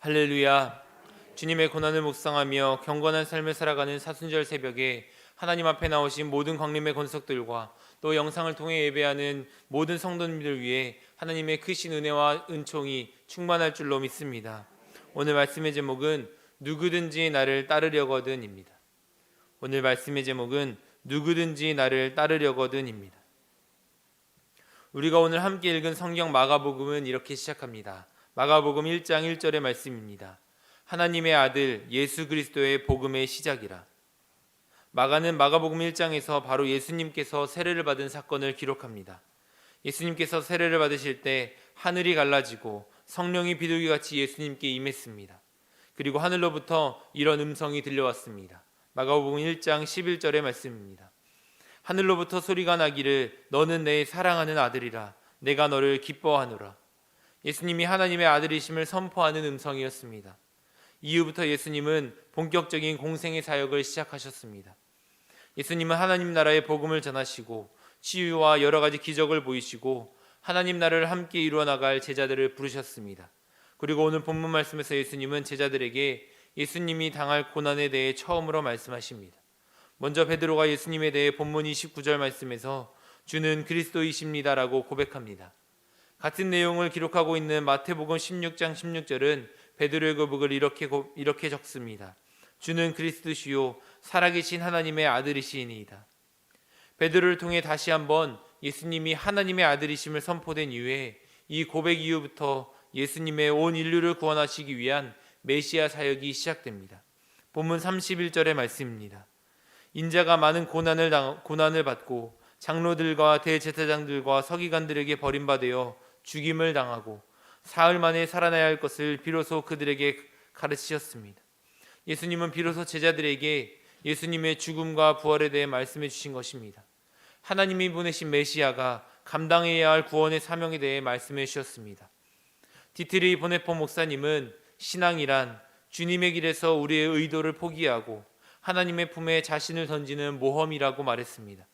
할렐루야. 주님의 고난을 묵상하며 경건한 삶을 살아가는 사순절 새벽에 하나님 앞에 나오신 모든 광림의 권속들과 또 영상을 통해 예배하는 모든 성도님들 위해 하나님의 크신 은혜와 은총이 충만할 줄로 믿습니다. 오늘 말씀의 제목은 누구든지 나를 따르려거든입니다. 오늘 말씀의 제목은 누구든지 나를 따르려거든입니다. 우리가 오늘 함께 읽은 성경 마가복음은 이렇게 시작합니다. 마가복음 1장 1절의 말씀입니다. 하나님의 아들 예수 그리스도의 복음의 시작이라. 마가는 마가복음 1장에서 바로 예수님께서 세례를 받은 사건을 기록합니다. 예수님께서 세례를 받으실 때 하늘이 갈라지고 성령이 비둘기같이 예수님께 임했습니다. 그리고 하늘로부터 이런 음성이 들려왔습니다. 마가복음 1장 11절의 말씀입니다. 하늘로부터 소리가 나기를 너는 내 사랑하는 아들이라 내가 너를 기뻐하노라. 예수님이 하나님의 아들이심을 선포하는 음성이었습니다. 이후부터 예수님은 본격적인 공생의 사역을 시작하셨습니다. 예수님은 하나님 나라의 복음을 전하시고 치유와 여러 가지 기적을 보이시고 하나님 나라를 함께 이루어 나갈 제자들을 부르셨습니다. 그리고 오늘 본문 말씀에서 예수님은 제자들에게 예수님이 당할 고난에 대해 처음으로 말씀하십니다. 먼저 베드로가 예수님에 대해 본문 29절 말씀에서 주는 그리스도이십니다라고 고백합니다. 같은 내용을 기록하고 있는 마태복음 16장 16절은 베드로의 고백을 이렇게 적습니다. 주는 그리스도시요 살아계신 하나님의 아들이시니이다. 베드로를 통해 다시 한번 예수님이 하나님의 아들이심을 선포된 이후에 이 고백 이후부터 예수님의 온 인류를 구원하시기 위한 메시아 사역이 시작됩니다. 본문 31절의 말씀입니다. 인자가 많은 고난을 받고 장로들과 대제사장들과 서기관들에게 버림받아 죽임을 당하고 사흘 만에 살아나야 할 것을 비로소 그들에게 가르치셨습니다. 예수님은 비로소 제자들에게 예수님의 죽음과 부활에 대해 말씀해 주신 것입니다. 하나님이 보내신 메시아가 감당해야 할 구원의 사명에 대해 말씀해 주셨습니다. 디트리 보네포 목사님은 신앙이란 주님의 길에서 우리의 의도를 포기하고 하나님의 품에 자신을 던지는 모험이라고 말했습니다.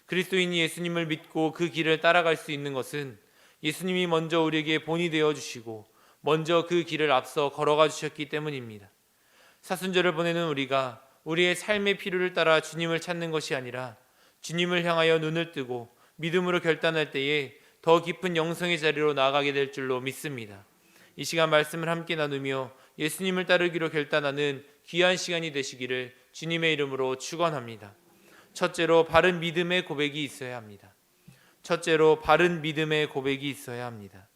그리스도인이 예수님을 믿고 그 길을 따라갈 수 있는 것은 예수님이 먼저 우리에게 본이 되어주시고 먼저 그 길을 앞서 걸어가 주셨기 때문입니다. 사순절을 보내는 우리가 우리의 삶의 필요를 따라 주님을 찾는 것이 아니라 주님을 향하여 눈을 뜨고 믿음으로 결단할 때에 더 깊은 영성의 자리로 나아가게 될 줄로 믿습니다. 이 시간 말씀을 함께 나누며 예수님을 따르기로 결단하는 귀한 시간이 되시기를 주님의 이름으로 축원합니다. 첫째로 바른 믿음의 고백이 있어야 합니다. 첫째로 바른 믿음의 고백이 있어야 합니다.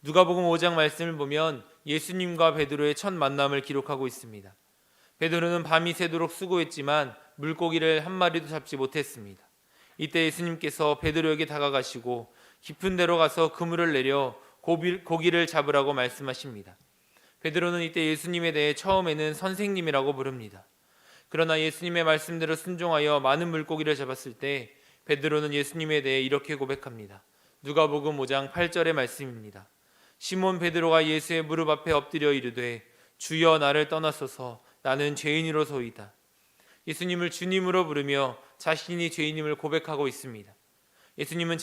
누가복음 5장 말씀을 보면 예수님과 베드로의 첫 만남을 기록하고 있습니다. 베드로는 밤이 새도록 수고했지만 물고기를 한 마리도 잡지 못했습니다. 이때 예수님께서 베드로에게 다가가시고 깊은 데로 가서 그물을 내려 고기를 잡으라고 말씀하십니다. 베드로는 이때 예수님에 대해 처음에는 선생님이라고 부릅니다. 그러나 예수님의 말씀대로 순종하여 많은 물고기를 잡았을 때 베드로는 예수님에 대해 이렇게 고백합니다. 누가복음 5장 8절의 말씀입니다. 시몬 베드로가 예수의 무릎 앞에 엎드려 이르되 주여 나를 떠나소서 나는 죄인이로소이다. 예수님을 주님으로 부르며 자신이 죄인임을 고백하고 있습니다. 예수님은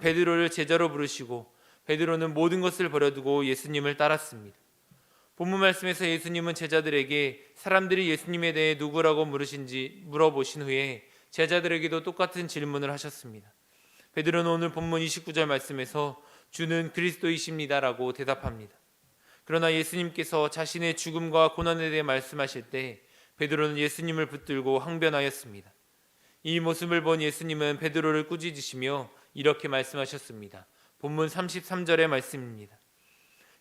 베드로를 제자로 부르시고 베드로는 모든 것을 버려두고 예수님을 따랐습니다. 본문 말씀에서 예수님은 제자들에게 사람들이 예수님에 대해 누구라고 물어보신 후에 제자들에게도 똑같은 질문을 하셨습니다. 베드로는 오늘 본문 29절 말씀에서 주는 그리스도이십니다라고 대답합니다. 그러나 예수님께서 자신의 죽음과 고난에 대해 말씀하실 때 베드로는 예수님을 붙들고 항변하였습니다. 이 모습을 본 예수님은 베드로를 꾸짖으시며 이렇게 말씀하셨습니다. 본문 33절의 말씀입니다.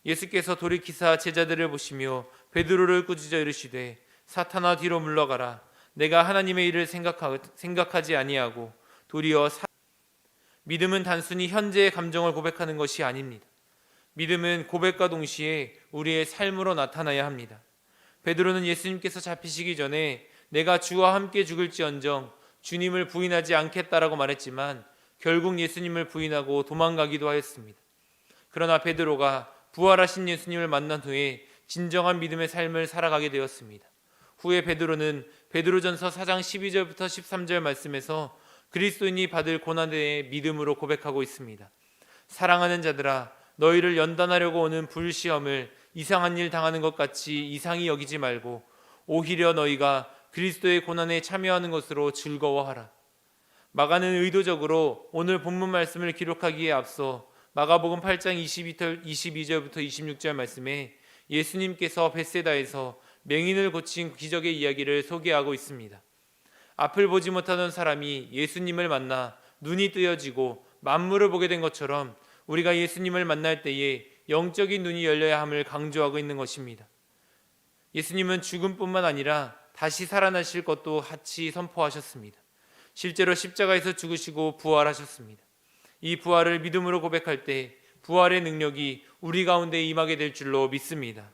예수께서 돌이키사 제자들을 보시며 베드로를 꾸짖어 이르시되 사탄아 뒤로 물러가라. 내가 하나님의 일을 생각하지 아니하고 도리어 믿음은 단순히 현재의 감정을 고백하는 것이 아닙니다. 믿음은 고백과 동시에 우리의 삶으로 나타나야 합니다. 베드로는 예수님께서 잡히시기 전에 내가 주와 함께 죽을지언정 주님을 부인하지 않겠다라고 말했지만 결국 예수님을 부인하고 도망가기도 하였습니다. 그러나 베드로가 부활하신 예수님을 만난 후에 진정한 믿음의 삶을 살아가게 되었습니다. 후에 베드로는 베드로전서 4장 12절부터 13절 말씀에서 그리스도인이 받을 고난에 대해 믿음으로 고백하고 있습니다. 사랑하는 자들아 너희를 연단하려고 오는 불시험을 이상한 일 당하는 것 같이 이상히 여기지 말고 오히려 너희가 그리스도의 고난에 참여하는 것으로 즐거워하라. 마가는 의도적으로 오늘 본문 말씀을 기록하기에 앞서 마가복음 8장 22절부터 26절 말씀에 예수님께서 벳세다에서 맹인을 고친 기적의 이야기를 소개하고 있습니다. 앞을 보지 못하던 사람이 예수님을 만나 눈이 뜨여지고 만물을 보게 된 것처럼 우리가 예수님을 만날 때에 영적인 눈이 열려야 함을 강조하고 있는 것입니다. 예수님은 죽음뿐만 아니라 다시 살아나실 것도 같이 선포하셨습니다. 실제로 십자가에서 죽으시고 부활하셨습니다. 이 부활을 믿음으로 고백할 때 부활의 능력이 우리 가운데 임하게 될 줄로 믿습니다.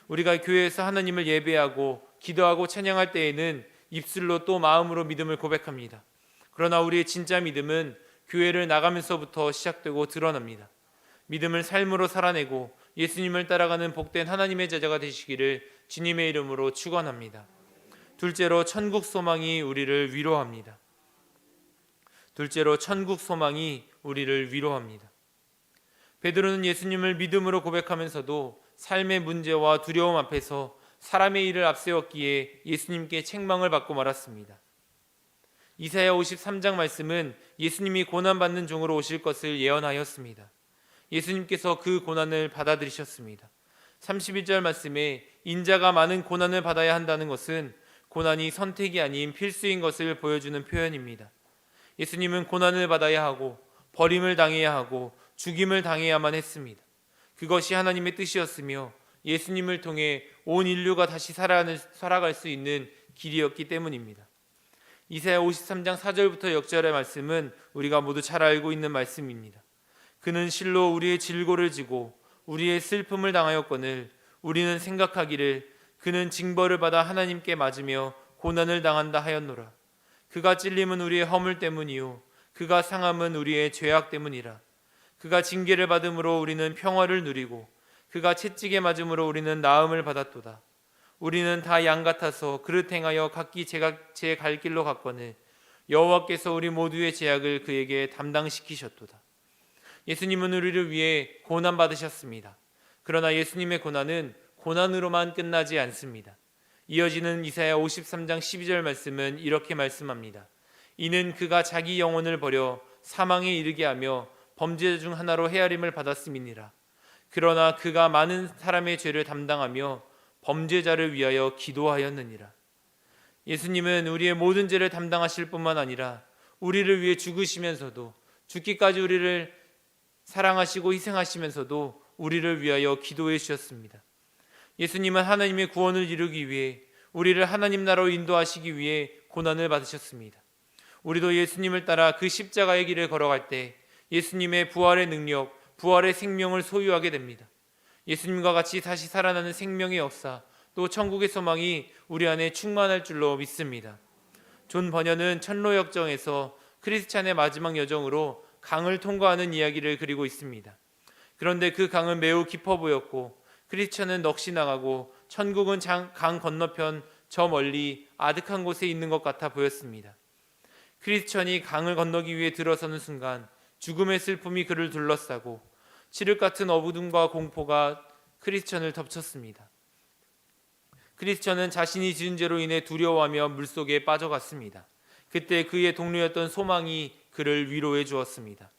우리가 교회에서 하나님을 예배하고 기도하고 찬양할 때에는 입술로 또 마음으로 믿음을 고백합니다. 그러나 우리의 진짜 믿음은 교회를 나가면서부터 시작되고 드러납니다. 믿음을 삶으로 살아내고 예수님을 따라가는 복된 하나님의 제자가 되시기를 주님의 이름으로 축원합니다. 둘째로 천국 소망이 우리를 위로합니다. 베드로는 예수님을 믿음으로 고백하면서도 삶의 문제와 두려움 앞에서 사람의 일을 앞세웠기에 예수님께 책망을 받고 말았습니다. 이사야 53장 말씀은 예수님이 고난받는 종으로 오실 것을 예언하였습니다. 예수님께서 그 고난을 받아들이셨습니다. 31절 말씀에 인자가 많은 고난을 받아야 한다는 것은 고난이 선택이 아닌 필수인 것을 보여주는 표현입니다. 예수님은 고난을 받아야 하고 버림을 당해야 하고 죽임을 당해야만 했습니다. 그것이 하나님의 뜻이었으며 예수님을 통해 온 인류가 다시 살아갈 수 있는 길이었기 때문입니다. 이사야 53장 4절부터 역절의 말씀은 우리가 모두 잘 알고 있는 말씀입니다. 그는 실로 우리의 질고를 지고 우리의 슬픔을 당하였거늘 우리는 생각하기를 그는 징벌을 받아 하나님께 맞으며 고난을 당한다 하였노라. 그가 찔림은 우리의 허물 때문이요 그가 상함은 우리의 죄악 때문이라. 그가 징계를 받음으로 우리는 평화를 누리고 그가 채찍에 맞음으로 우리는 나음을 받았도다. 우리는 다 양 같아서 그릇 행하여 각기 제 갈 길로 갔거늘 여호와께서 우리 모두의 죄악을 그에게 담당시키셨도다. 예수님은 우리를 위해 고난 받으셨습니다. 그러나 예수님의 고난은 고난으로만 끝나지 않습니다. 이어지는 이사야 53장 12절 말씀은 이렇게 말씀합니다. 이는 그가 자기 영혼을 버려 사망에 이르게 하며 범죄자 중 하나로 헤아림을 받았음이니라. 그러나 그가 많은 사람의 죄를 담당하며 범죄자를 위하여 기도하였느니라. 예수님은 우리의 모든 죄를 담당하실 뿐만 아니라 우리를 위해 죽으시면서도 죽기까지 우리를 사랑하시고 희생하시면서도 우리를 위하여 기도해 주셨습니다. 예수님은 하나님의 구원을 이루기 위해 우리를 하나님 나라로 인도하시기 위해 고난을 받으셨습니다. 우리도 예수님을 따라 그 십자가의 길을 걸어갈 때 예수님의 부활의 능력, 부활의 생명을 소유하게 됩니다. 예수님과 같이 다시 살아나는 생명의 역사, 또 천국의 소망이 우리 안에 충만할 줄로 믿습니다. 존 버녀는 천로역정에서 크리스찬의 마지막 여정으로 강을 통과하는 이야기를 그리고 있습니다. 그런데 그 강은 매우 깊어 보였고 크리스찬은 넋이 나가고 천국은 강 건너편 저 멀리 아득한 곳에 있는 것 같아 보였습니다. 크리스찬이 강을 건너기 위해 들어서는 순간 죽음의 슬픔이 그를 둘러싸고 칠흑 같은 어둠과 공포가 크리스찬을 덮쳤습니다. 크리스찬은 자신이 지은 죄로 인해 두려워하며 물속에 빠져갔습니다. 그때 그의 동료였던 소망이 그를 위로해 주었습니다.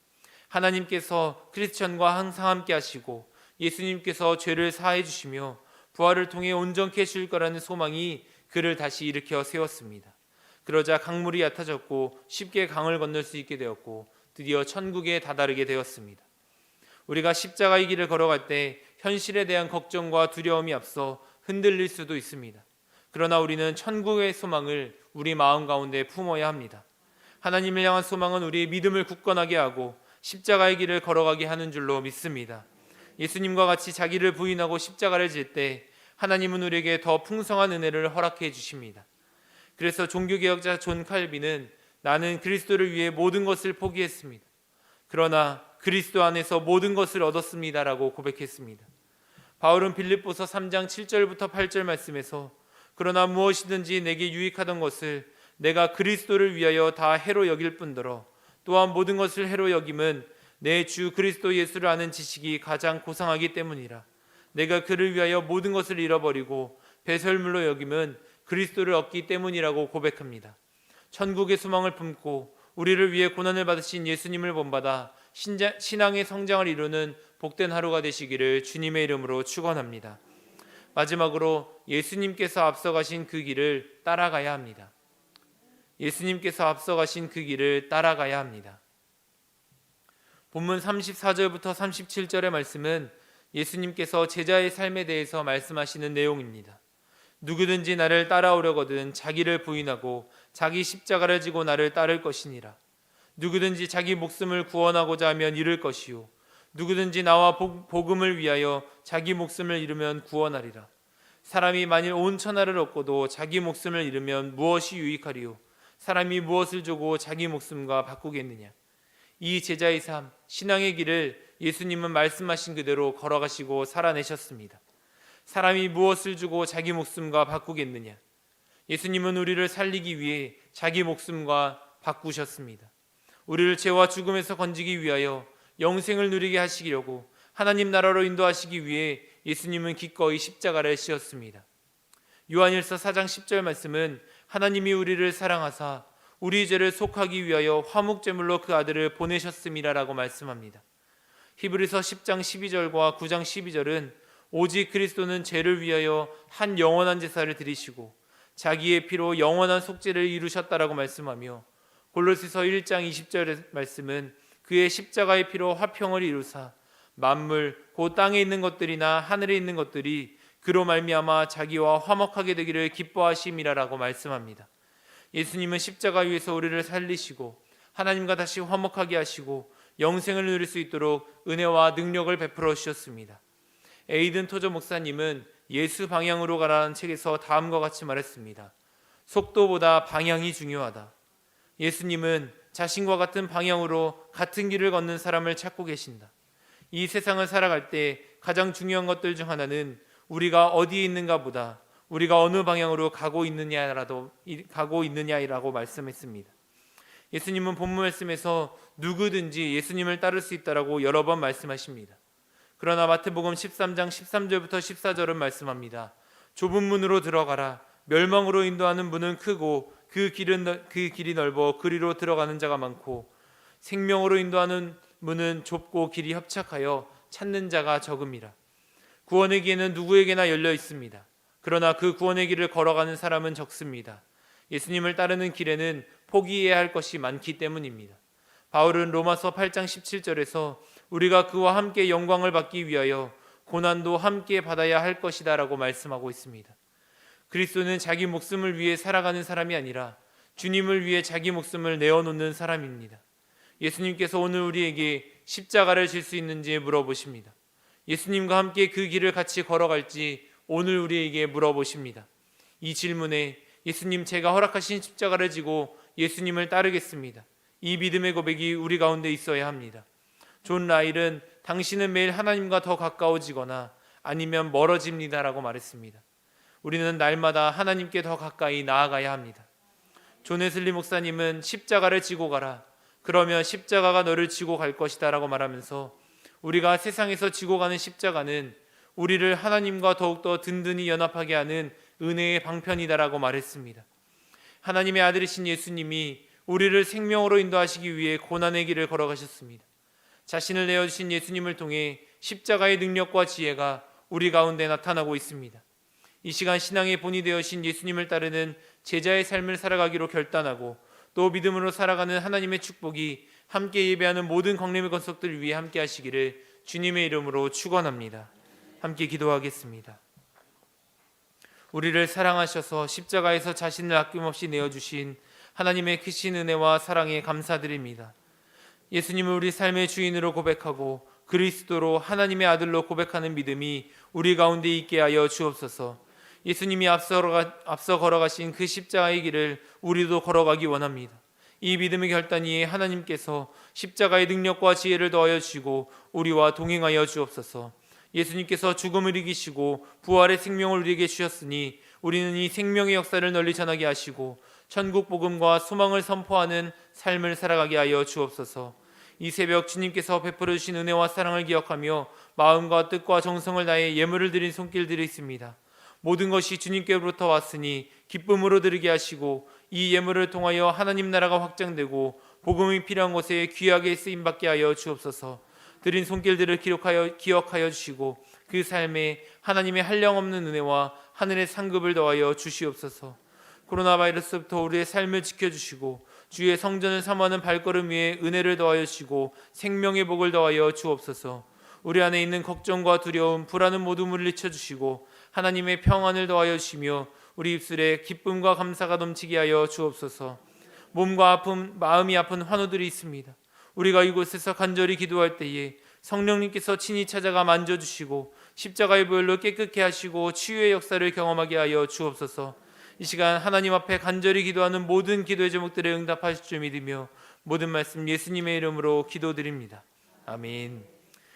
하나님께서 크리스찬과 항상 함께 하시고 예수님께서 죄를 사해 주시며 부활을 통해 온전케 하실 거라는 소망이 그를 다시 일으켜 세웠습니다. 그러자 강물이 얕아졌고 쉽게 강을 건널 수 있게 되었고 드디어 천국에 다다르게 되었습니다. 우리가 십자가의 길을 걸어갈 때 현실에 대한 걱정과 두려움이 앞서 흔들릴 수도 있습니다. 그러나 우리는 천국의 소망을 우리 마음 가운데 품어야 합니다. 하나님을 향한 소망은 우리의 믿음을 굳건하게 하고 십자가의 길을 걸어가게 하는 줄로 믿습니다. 예수님과 같이 자기를 부인하고 십자가를 질 때 하나님은 우리에게 더 풍성한 은혜를 허락해 주십니다. 그래서 종교개혁자 존 칼빈은 나는 그리스도를 위해 모든 것을 포기했습니다. 그러나 그리스도 안에서 모든 것을 얻었습니다라고 고백했습니다. 바울은 빌립보서 3장 7절부터 8절 말씀에서 그러나 무엇이든지 내게 유익하던 것을 내가 그리스도를 위하여 다 해로 여길 뿐더러 또한 모든 것을 해로 여김은 내 주 그리스도 예수를 아는 지식이 가장 고상하기 때문이라. 내가 그를 위하여 모든 것을 잃어버리고 배설물로 여김은 그리스도를 얻기 때문이라고 고백합니다. 천국의 소망을 품고 우리를 위해 고난을 받으신 예수님을 본받아 신앙의 성장을 이루는 복된 하루가 되시기를 주님의 이름으로 축원합니다. 마지막으로 예수님께서 앞서가신 그 길을 따라가야 합니다. 예수님께서 앞서가신 그 길을 따라가야 합니다. 본문 34절부터 37절의 말씀은 예수님께서 제자의 삶에 대해서 말씀하시는 내용입니다. 누구든지 나를 따라오려거든 자기를 부인하고 자기 십자가를 지고 나를 따를 것이니라. 누구든지 자기 목숨을 구원하고자 하면 잃을 것이요 누구든지 나와 복음을 위하여 자기 목숨을 잃으면 구원하리라. 사람이 만일 온 천하를 얻고도 자기 목숨을 잃으면 무엇이 유익하리요? 사람이 무엇을 주고 자기 목숨과 바꾸겠느냐? 이 제자의 삶, 신앙의 길을 예수님은 말씀하신 그대로 걸어가시고 살아내셨습니다. 사람이 무엇을 주고 자기 목숨과 바꾸겠느냐? 예수님은 우리를 살리기 위해 자기 목숨과 바꾸셨습니다. 우리를 죄와 죽음에서 건지기 위하여 영생을 누리게 하시려고 하나님 나라로 인도하시기 위해 예수님은 기꺼이 십자가를 지었습니다. 요한일서 4장 10절 말씀은 하나님이 우리를 사랑하사 우리 죄를 속하기 위하여 화목제물로 그 아들을 보내셨음이라라고 말씀합니다. 히브리서 10장 12절과 9장 12절은 오직 그리스도는 죄를 위하여 한 영원한 제사를 드리시고 자기의 피로 영원한 속죄를 이루셨다라고 말씀하며 골로새서 1장 20절의 말씀은 그의 십자가의 피로 화평을 이루사 만물 곧 땅에 있는 것들이나 하늘에 있는 것들이 그로 말미암아 자기와 화목하게 되기를 기뻐하심이라라고 말씀합니다. 예수님은 십자가 위에서 우리를 살리시고 하나님과 다시 화목하게 하시고 영생을 누릴 수 있도록 은혜와 능력을 베풀어 주셨습니다. 에이든 토저 목사님은 예수 방향으로 가라는 책에서 다음과 같이 말했습니다. 속도보다 방향이 중요하다. 예수님은 자신과 같은 방향으로 같은 길을 걷는 사람을 찾고 계신다. 이 세상을 살아갈 때 가장 중요한 것들 중 하나는 우리가 어디에 있는가 보다 우리가 어느 방향으로 가고 있느냐라고 말씀했습니다. 예수님은 본문 말씀에서 누구든지 예수님을 따를 수 있다라고 여러 번 말씀하십니다. 그러나 마태복음 13장 13절부터 14절은 말씀합니다. 좁은 문으로 들어가라. 멸망으로 인도하는 문은 크고 그 길이 넓어 그리로 들어가는 자가 많고 생명으로 인도하는 문은 좁고 길이 협착하여 찾는 자가 적음이라. 구원의 길은 누구에게나 열려 있습니다. 그러나 그 구원의 길을 걸어가는 사람은 적습니다. 예수님을 따르는 길에는 포기해야 할 것이 많기 때문입니다. 바울은 로마서 8장 17절에서 우리가 그와 함께 영광을 받기 위하여 고난도 함께 받아야 할 것이다 라고 말씀하고 있습니다. 그리스도는 자기 목숨을 위해 살아가는 사람이 아니라 주님을 위해 자기 목숨을 내어놓는 사람입니다. 예수님께서 오늘 우리에게 십자가를 질 수 있는지 물어보십니다. 예수님과 함께 그 길을 같이 걸어갈지 오늘 우리에게 물어보십니다. 이 질문에 예수님 제가 허락하신 십자가를 지고 예수님을 따르겠습니다. 이 믿음의 고백이 우리 가운데 있어야 합니다. 존 라일은 당신은 매일 하나님과 더 가까워지거나 아니면 멀어집니다라고 말했습니다. 우리는 날마다 하나님께 더 가까이 나아가야 합니다. 존 웨슬리 목사님은 십자가를 지고 가라. 그러면 십자가가 너를 지고 갈 것이다 라고 말하면서 우리가 세상에서 지고 가는 십자가는 우리를 하나님과 더욱더 든든히 연합하게 하는 은혜의 방편이다라고 말했습니다. 하나님의 아들이신 예수님이 우리를 생명으로 인도하시기 위해 고난의 길을 걸어가셨습니다. 자신을 내어주신 예수님을 통해 십자가의 능력과 지혜가 우리 가운데 나타나고 있습니다. 이 시간 신앙의 본이 되어신 예수님을 따르는 제자의 삶을 살아가기로 결단하고 또 믿음으로 살아가는 하나님의 축복이 함께 예배하는 모든 광림의 권속들을 위해 함께 하시기를 주님의 이름으로 축원합니다. 함께 기도하겠습니다. 우리를 사랑하셔서 십자가에서 자신을 아낌없이 내어주신 하나님의 크신 은혜와 사랑에 감사드립니다. 예수님을 우리 삶의 주인으로 고백하고 그리스도로 하나님의 아들로 고백하는 믿음이 우리 가운데 있게 하여 주옵소서. 예수님이 앞서 걸어가신 그 십자가의 길을 우리도 걸어가기 원합니다. 이 믿음의 결단이 하나님께서 십자가의 능력과 지혜를 더하여 주시고 우리와 동행하여 주옵소서. 예수님께서 죽음을 이기시고 부활의 생명을 우리에게 주셨으니 우리는 이 생명의 역사를 널리 전하게 하시고 천국 복음과 소망을 선포하는 삶을 살아가게 하여 주옵소서. 이 새벽 주님께서 베풀어 주신 은혜와 사랑을 기억하며 마음과 뜻과 정성을 다해 예물을 드린 손길들이 있습니다. 모든 것이 주님께로부터 왔으니 기쁨으로 드리게 하시고 이 예물을 통하여 하나님 나라가 확장되고 복음이 필요한 곳에 귀하게 쓰임받게 하여 주옵소서. 드린 손길들을 기억하여 주시고 그 삶에 하나님의 한량없는 은혜와 하늘의 상급을 더하여 주시옵소서. 코로나 바이러스부터 우리의 삶을 지켜주시고 주의 성전을 사모하는 발걸음 위에 은혜를 더하여 주시고 생명의 복을 더하여 주옵소서. 우리 안에 있는 걱정과 두려움, 불안은 모두 물리쳐 주시고 하나님의 평안을 더하여 주시며 우리 입술에 기쁨과 감사가 넘치게 하여 주옵소서. 몸과 아픔, 마음이 아픈 환우들이 있습니다. 우리가 이곳에서 간절히 기도할 때에 성령님께서 친히 찾아가 만져주시고 십자가의 보혈로 깨끗게 하시고 치유의 역사를 경험하게 하여 주옵소서. 이 시간 하나님 앞에 간절히 기도하는 모든 기도의 제목들에 응답하실 줄 믿으며 모든 말씀 예수님의 이름으로 기도드립니다. 아멘.